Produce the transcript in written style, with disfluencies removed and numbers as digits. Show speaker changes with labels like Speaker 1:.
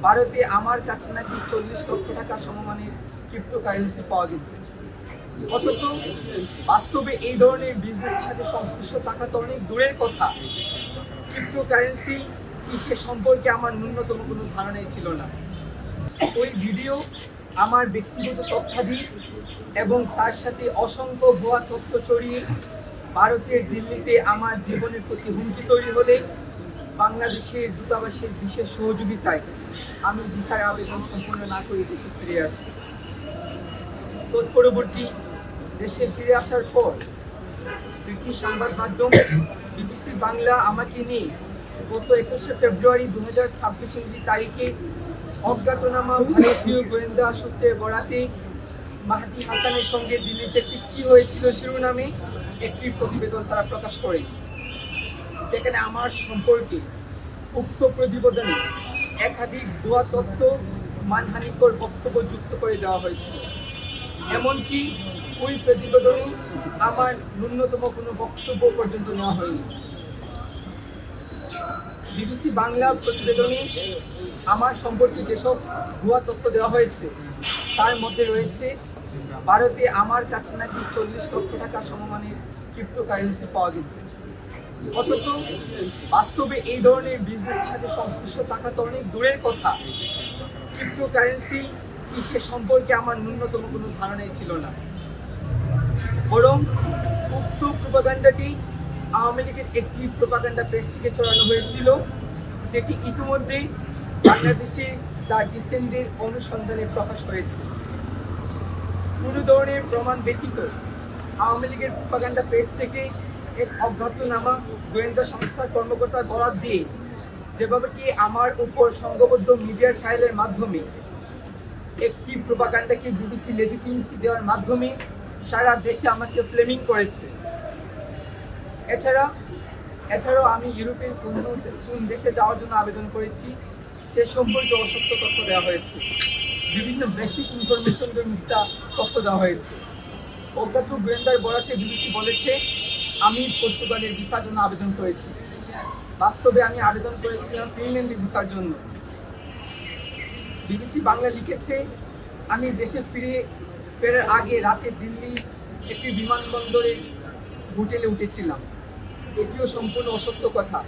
Speaker 1: ভারতে আমার কাছে নাকি 40 লক্ষ টাকা সমমানের ক্রিপ্টোকারেন্সি পাওয়া গেছে। অথচ বাস্তবে এই ধরনের বিজনেসের সাথে সংশ্লিষ্ট থাকা তো অনেক দূরের কথা। ক্রিপ্টোকারেন্সি কি সে সম্পর্কে আমার ন্যূনতম কোনো ধারণাই ছিল না। ওই ভিডিও আমার ব্যক্তিগত তথ্যাদি এবং তার সাথে অসংখ্য ভুয়া তথ্য ছড়িয়ে ভারতের দিল্লিতে আমার জীবনের প্রতি হুমকি তৈরি হলে বাংলাদেশের দূতাবাসের বিশেষ সহযোগিতায় আমি ভিসার আবেদন সম্পূর্ণ না করে দেশে ফিরে আসি। তৎপরবর্তী দেশে ফিরে আসার পর ব্রিটিশ সংবাদ মাধ্যম বিবিসি বাংলা আমাকে নিয়ে গত 21শে ফেব্রুয়ারি 2026 তারিখে অজ্ঞাতনামা ভারতীয় গোয়েন্দা সূত্রের বরাতে মাহদি হাসানের সঙ্গে দিল্লিতে কি হয়েছিল শিরোনামে একটি প্রতিবেদন তারা প্রকাশ করে, যেখানে আমার সম্পর্কে উক্ত প্রতিবেদনে একাধিক ভুয়া তথ্য মানহানিকর বক্তব্য যুক্ত করে দেওয়া হয়েছিল। এমনকি ওই প্রতিবেদনে আমার ন্যূনতম কোনো বক্তব্য পর্যন্ত নেওয়া হয়নি। বিবিসি বাংলা প্রতিবেদনে আমার সম্পর্কে যেসব ভুয়া তথ্য দেওয়া হয়েছে তার মধ্যে রয়েছে ভারতে আমার কাছে নাকি 40 লক্ষ টাকা সমমানের ক্রিপ্টোকারেন্সি পাওয়া গেছে। অথচ বাস্তবে এই ধরনের বিজনেসের সাথে সংশ্লিষ্ট থাকা তো অনেক দূরের কথা। ক্রিপ্টোকারেন্সি কি সে সম্পর্কে আমার ন্যূনতম কোনো ধারণাই ছিল না। বরং উক্ত প্রোপাগান্ডাটি আওয়ামী লীগের একটি প্রোপাগান্ডা পেজ থেকে ছড়ানো হয়েছিল, যেটি ইতিমধ্যে বাংলাদেশে তার ডিসেন্ডের অনুসন্ধানে প্রকাশ হয়েছে। কোনো ধরনের প্রমাণ ব্যতীত আওয়ামী লীগের প্রোপাগান্ডা পেজ থেকে এক অজ্ঞাতনামা গোয়েন্দা সংস্থার কর্মকর্তার বরাত দিয়ে যেভাবে কি আমার উপর সংঘবদ্ধ মিডিয়ার ট্রায়ালের মাধ্যমে একটি প্রোপাগান্ডাকে বিবিসি লেজিটিমেসি দেওয়ার মাধ্যমে সারা দেশে আমাকে ফ্লেমিং করেছে। এছাড়াও আমি ইউরোপের কোন দেশে যাওয়ার জন্য আবেদন করেছি সে সম্পর্কে অসত্য তথ্য দেওয়া হয়েছে। বিভিন্ন বেসিক ইনফরমেশনের মিথ্যা তথ্য দেওয়া হয়েছে। অজ্ঞাত গোয়েন্দার বরাতে বিবিসি বলেছে আমি পর্তুগালের ভিসার জন্য আবেদন করেছি। বাস্তবে আমি আবেদন করেছিলাম ফিনল্যান্ডের ভিসার জন্য। বিবিসি বাংলা লিখেছে আমি দেশে ফেরার আগে রাতে দিল্লি একটি বিমানবন্দরের হোটেলে উঠেছিলাম। এটিও সম্পূর্ণ অসত্য কথা।